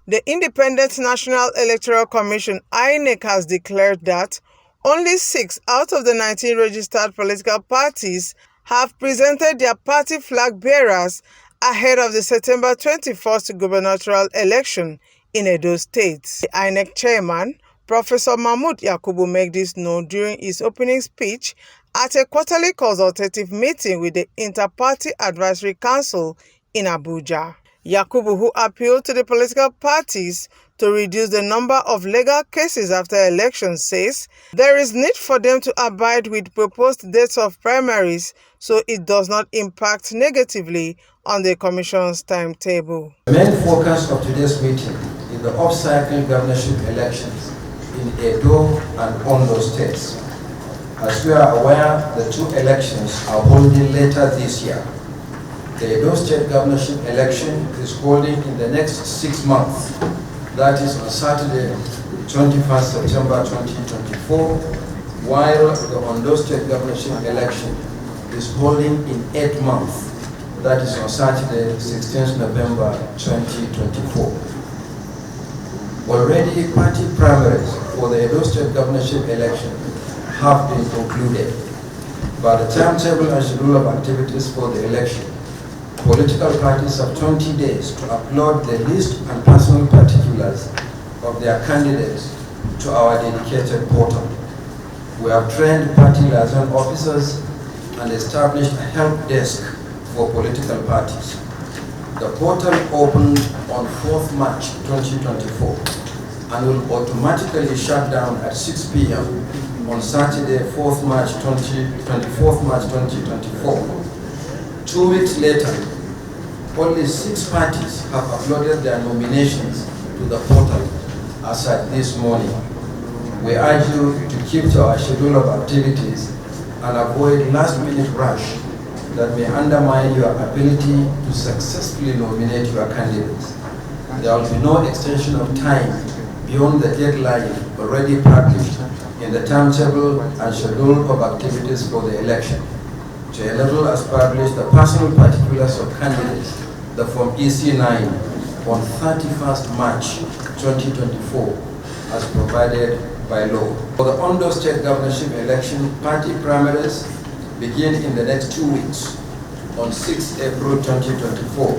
The Independent National Electoral Commission (INEC) has declared that only 6 out of the 19 registered political parties have presented their party flag bearers ahead of the September 21st gubernatorial election in Edo State. The INEC Chairman, Professor Mahmoud Yakubu, made this known during his opening speech at a quarterly consultative meeting with the Inter-Party Advisory Council in Abuja. Yakubu, who appealed to the political parties to reduce the number of legal cases after elections, says there is need for them to abide with proposed dates of primaries so it does not impact negatively on the Commission's timetable. The main focus of today's meeting is the off-cycle governorship elections in Edo and Ondo states. As we are aware, the two elections are holding later this year. The Edo State governorship election is holding in the next 6 months. That is on Saturday, 21st September 2024, while the Ondo State governorship election is holding in 8 months. That is on Saturday, 16th November 2024. Already party primaries for the Edo State governorship election have been concluded, but the timetable and schedule of activities for the election, political parties have 20 days to upload the list and personal particulars of their candidates to our dedicated portal. We have trained party liaison officers and established a help desk for political parties. The portal opened on 4th March 2024 and will automatically shut down at 6 p.m. on Saturday, 4th March 2024. 2 weeks later, only 6 parties have uploaded their nominations to the portal as at this morning. We urge you to keep to our schedule of activities and avoid last-minute rush that may undermine your ability to successfully nominate your candidates. There will be no extension of time beyond the deadline already published in the timetable and schedule of activities for the election. To enable us publish the personal particulars of candidates, the Form EC9, on 31st March 2024, as provided by law. For the Ondo State governorship election, party primaries begin in the next 2 weeks, on 6 April 2024,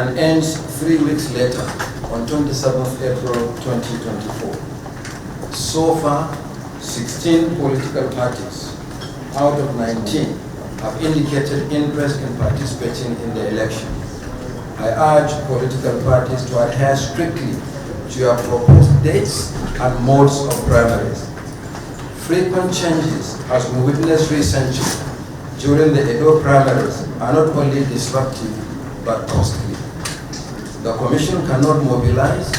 and ends 3 weeks later, on 27th April 2024. So far, 16 political parties out of 19 have indicated interest in participating in the election. I urge political parties to adhere strictly to your proposed dates and modes of primaries. Frequent changes, as we witnessed recently during the Edo primaries, are not only disruptive but costly. The Commission cannot mobilize,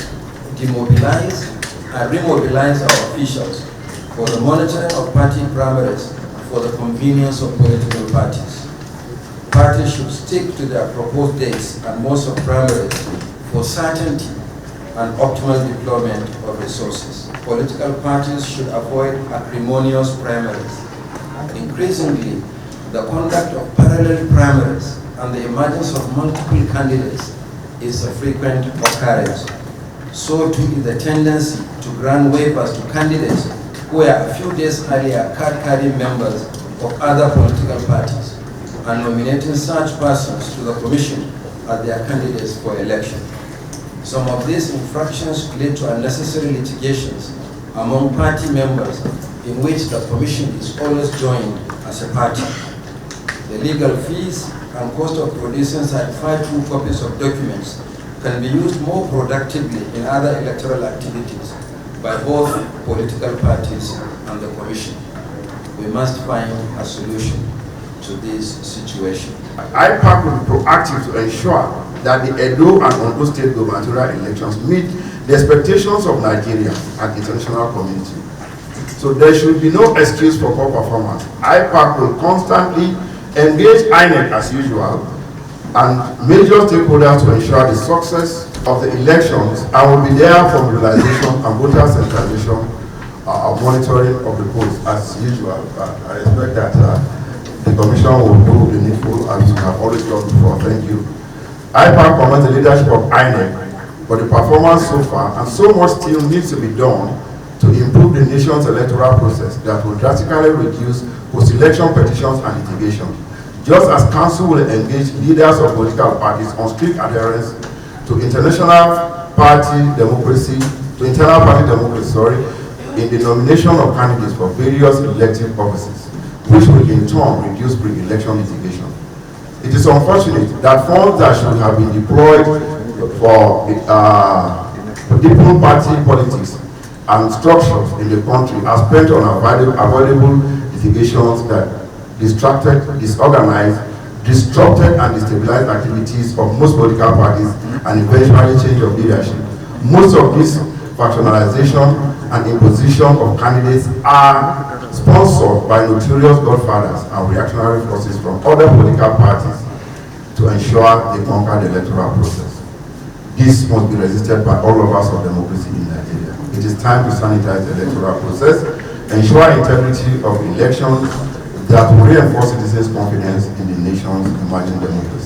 demobilize, and remobilize our officials for the monitoring of party primaries for the convenience of political parties. Parties should stick to their proposed dates and modes of primaries for certainty and optimal deployment of resources. Political parties should avoid acrimonious primaries. Increasingly, the conduct of parallel primaries and the emergence of multiple candidates is a frequent occurrence. So too is the tendency to grant waivers to candidates who were a few days earlier card-carrying members of other political parties and nominating such persons to the Commission as their candidates for election. Some of these infractions lead to unnecessary litigations among party members in which the Commission is always joined as a party. The legal fees and cost of producing certified true copies of documents can be used more productively in other electoral activities by both political parties and the Commission. We must find a solution to this situation. IPAC will be proactive to ensure that the Edo and Ondo State gubernatorial elections meet the expectations of Nigeria and international community. So there should be no excuse for poor performance. IPAC will constantly engage INEC as usual and major stakeholders to ensure the success of the elections, and will be there for mobilization and voter sensitization monitoring of the polls as usual. I expect that the Commission will do the needful as we have always done before. Thank you. IPAC commends the leadership of INEC for the performance so far, and so much still needs to be done to improve the nation's electoral process that will drastically reduce post-election petitions and litigation. Just as Council will engage leaders of political parties on strict adherence to internal party democracy, in the nomination of candidates for various elective offices, which will in turn reduce pre-election litigation. It is unfortunate that funds that should have been deployed for different party politics and structures in the country are spent on avoidable litigations that distracted, disorganized, disrupted and destabilized activities of most political parties and eventually change of leadership. Most of this factionalization and imposition of candidates are sponsored by notorious godfathers and reactionary forces from other political parties to ensure they conquer the electoral process. This must be resisted by all lovers of democracy in Nigeria. It is time to sanitize the electoral process, ensure integrity of elections that will reinforce citizens' confidence in the nation's emerging democracy.